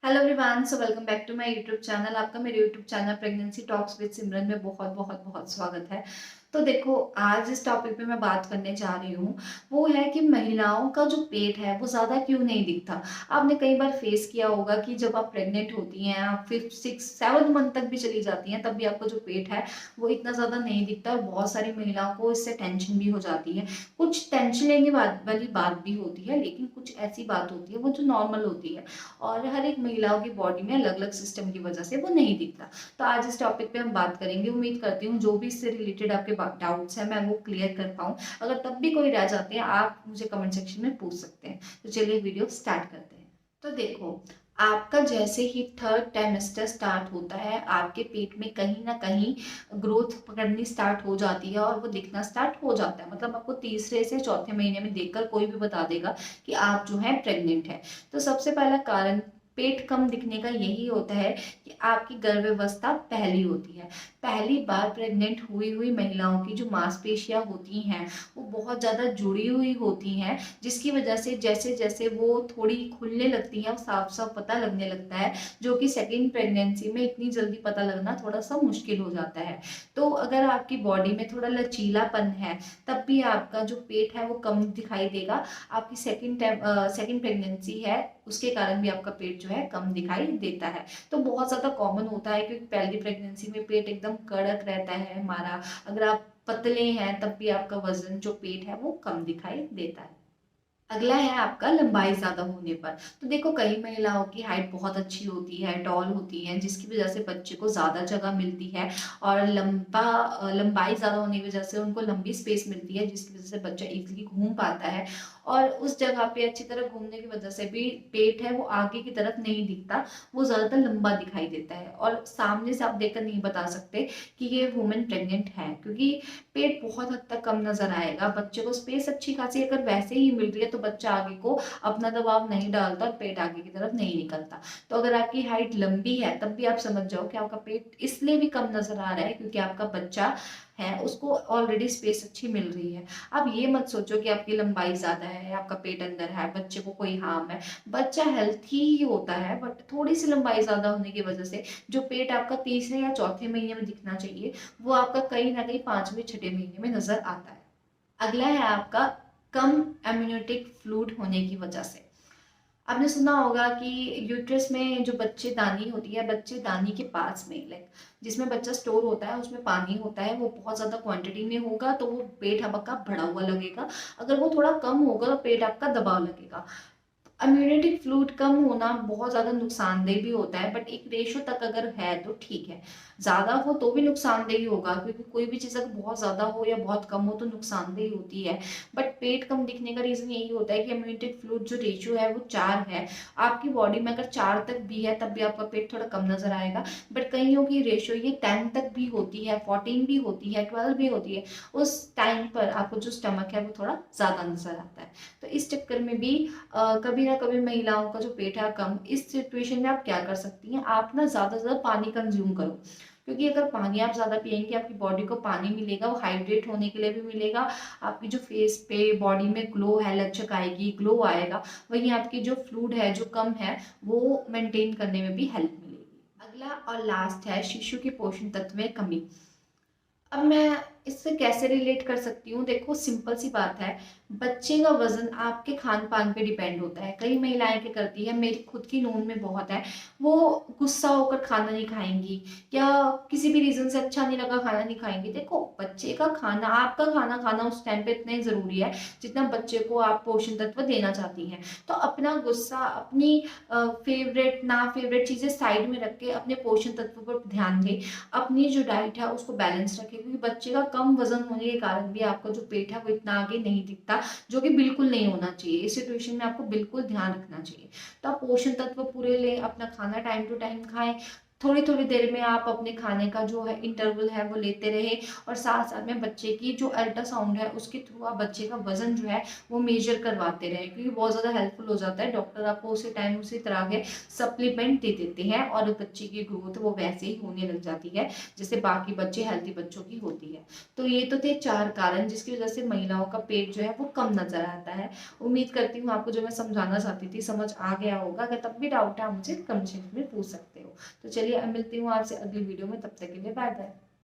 Hello everyone, so welcome back to my YouTube channel. आपका मेरे YouTube channel pregnancy talks with Simran में बहुत बहुत बहुत स्वागत है। तो देखो, आज इस टॉपिक पे मैं बात करने जा रही हूँ वो है कि महिलाओं का जो पेट है वो ज़्यादा क्यों नहीं दिखता। आपने कई बार फेस किया होगा कि जब आप प्रेग्नेंट होती हैं, आप 5, 6, 7 मंथ तक भी चली जाती हैं, तब भी आपका जो पेट है वो इतना ज़्यादा नहीं दिखता और बहुत सारी महिलाओं को इससे टेंशन भी हो जाती है। कुछ टेंशन लेने वाली बात भी होती है, लेकिन कुछ ऐसी बात होती है वो जो नॉर्मल होती है और हर एक महिलाओं की बॉडी में अलग अलग सिस्टम की वजह से वो नहीं दिखता। तो आज इस टॉपिक पे हम बात करेंगे। उम्मीद करती हूँ जो भी इससे रिलेटेड आपके डाउट्स हैं मैं वो क्लियर कर पाऊँ। अगर तब भी कोई रह जाते हैं आप मुझे कमेंट सेक्शन में पूछ सकते हैं। तो चलिए वीडियो स्टार्ट करते हैं। तो देखो, आपका जैसे ही थर्ड टाइमेस्टर स्टार्ट होता है आपके पेट में कहीं ना कहीं ग्रोथ पकड़नी स्टार्ट हो जाती है और वो दिखना स्टार्ट हो जाता है। मतलब आपको तीसरे से चौथे महीने में देखकर कोई भी बता देगा कि आप जो है प्रेग्नेंट है। तो सबसे पहला कारण पेट कम दिखने का यही होता है कि आपकी गर्भावस्था पहली होती है। पहली बार प्रेग्नेंट हुई हुई महिलाओं की जो मांसपेशियां होती हैं वो बहुत ज़्यादा जुड़ी हुई होती हैं, जिसकी वजह से जैसे जैसे वो थोड़ी खुलने लगती हैं साफ साफ पता लगने लगता है, जो कि सेकेंड प्रेगनेंसी में इतनी जल्दी पता लगना थोड़ा सा मुश्किल हो जाता है। तो अगर आपकी बॉडी में थोड़ा लचीलापन है तब भी आपका जो पेट है वो कम दिखाई देगा। आपकी सेकेंड प्रेगनेंसी है उसके कारण भी आपका पेट जो है कम दिखाई देता है। तो बहुत ज़्यादा कॉमन होता है क्योंकि पहली प्रेगनेंसी में पेट एकदम कड़क रहता है हमारा। अगर आप पतले हैं तब भी आपका वजन जो पेट है वो कम दिखाई देता है। अगला है आपका लंबाई ज्यादा होने पर। तो देखो, कई महिलाओं की हाइट बहुत अच्छी होती है, टॉल होती है, जिसकी वजह से बच्चे को ज्यादा जगह मिलती है और लंबाई ज्यादा होने की वजह से उनको लंबी स्पेस मिलती है, जिसकी वजह से बच्चा इजीली घूम पाता है। और उस जगह पे अच्छी तरह घूमने की वजह से भी पेट है वो आगे की तरफ नहीं दिखता, वो ज्यादातर लंबा दिखाई देता है और सामने से आप देखकर नहीं बता सकते कि ये वुमेन प्रेग्नेंट है, क्योंकि पेट बहुत हद तक कम नजर आएगा। बच्चे को स्पेस अच्छी खासी अगर वैसे ही मिल रही है तो बच्चा आगे को अपना दबाव नहीं डालता और पेट आगे की तरफ नहीं निकलता। तो अगर आपकी हाइट लंबी है तब भी आप समझ जाओ कि आपका पेट इसलिए भी कम नजर आ रहा है क्योंकि आपका बच्चा है उसको ऑलरेडी स्पेस अच्छी मिल रही है। अब ये मत सोचो कि आपकी लंबाई ज्यादा है, आपका पेट अंदर है, बच्चे को कोई हार्म है। बच्चा हेल्थी ही होता है, बट थोड़ी सी लंबाई ज्यादा होने की वजह से जो पेट आपका तीसरे या चौथे महीने में दिखना चाहिए वो आपका कहीं ना कहीं पांचवें छठे महीने में नजर आता है। अगला है आपका कम एम्यूनेटिक फ्लूइड होने की वजह से। आपने सुना होगा कि यूट्रस में जो बच्चेदानी होती है, बच्चेदानी के पास में लाइक जिसमें बच्चा स्टोर होता है उसमें पानी होता है, वो बहुत ज्यादा क्वांटिटी में होगा तो वो पेट आपका बढ़ा हुआ लगेगा। अगर वो थोड़ा कम होगा तो पेट आपका दबा लगेगा। इम्यूनिटी फ्लूइड कम होना बहुत ज्यादा नुकसानदेह भी होता है, बट एक रेशो तक अगर है तो ठीक है। ज्यादा हो तो भी नुकसानदेह ही होगा, क्योंकि कोई भी चीज अगर बहुत ज्यादा हो या बहुत कम हो तो नुकसानदेह होती है। बट पेट कम दिखने का रीजन यही होता है कि इम्यूनिटी फ्लूइड जो रेशियो है वो 4 है। आपकी बॉडी में अगर 4 तक भी है तब भी आपका पेट थोड़ा कम नजर आएगा। बट कईयों की रेशियो ये 10 तक भी होती है, 14 भी होती है, 12 भी होती है। उस टाइम पर आपको जो स्टमक है वो थोड़ा ज्यादा नजर आता है। तो इस चक्कर में भी कभी ना कभी महिलाओं का जो पेट है कम, इस सिचुएशन में आप क्या कर सकती हैं, आप ना ज्यादा से ज्यादा पानी कंज्यूम करो। क्योंकि अगर पानी आप ज्यादा पियेंगे आपकी बॉडी को पानी मिलेगा, वो हाइड्रेट होने के लिए भी मिलेगा। आपकी जो फेस पे बॉडी में ग्लो है, लचक आएगी, ग्लो आएगा। वहीं आपकी जो फ्लूइड है जो कम है वो मेंटेन करने में भी हेल्प मिलेगी। अगला और लास्ट है शिशु के पोषण तत्व में कमी। अब मैं इससे कैसे रिलेट कर सकती हूँ, देखो सिंपल सी बात है। बच्चे का वजन आपके खान पान पे डिपेंड होता है। कई महिलाएं क्या करती है, मेरी खुद की नोन में बहुत है, वो गुस्सा होकर खाना नहीं खाएंगी या किसी भी रीजन से अच्छा नहीं लगा खाना नहीं खाएंगी। देखो, बच्चे का खाना, आपका खाना खाना उस टाइम पे इतना ही जरूरी है जितना बच्चे को आप पोषण तत्व देना चाहती हैं। तो अपना गुस्सा, अपनी फेवरेट ना फेवरेट चीजें साइड में रख के अपने पोषण तत्व पर ध्यान दें। अपनी जो डाइट है उसको बैलेंस रखें, क्योंकि बच्चे का कम वजन होने के कारण भी आपका जो पेट है वो इतना आगे नहीं दिखता, जो कि बिल्कुल नहीं होना चाहिए। इस सिचुएशन में आपको बिल्कुल ध्यान रखना चाहिए। तो आप पोषण तत्व पूरे लें, अपना खाना टाइम टू टाइम खाएं, थोड़ी-थोड़ी देर में आप अपने खाने का जो है इंटरवल है वो लेते रहें और साथ-साथ में बच्चे की जो अल्ट्रासाउंड है उसके थ्रू आप बच्चे का वज़न जो है वो मेज़र करवाते रहें, क्योंकि बहुत ज़्यादा हेल्पफुल हो जाता है। डॉक्टर आपको उसी टाइम उसी तरह के सप्लीमेंट दे देते हैं और बच्चे की ग्रोथ वो वैसे ही होने लग जाती है, जैसे बाकी बच्चे हेल्दी बच्चों की होती है। तो ये तो थे 4 कारण जिसकी वज़ह से महिलाओं का पेट जो है वो कम नज़र आता है। उम्मीद करती हूँ आपको जो मैं समझाना चाहती थी समझ आ गया होगा। अगर तब भी डाउट है आप मुझे कमेंट सेक्शन में पूछ सकते हो। तो चलिए अब मिलती हूँ आपसे अगली वीडियो में, तब तक के लिए बाय बाय।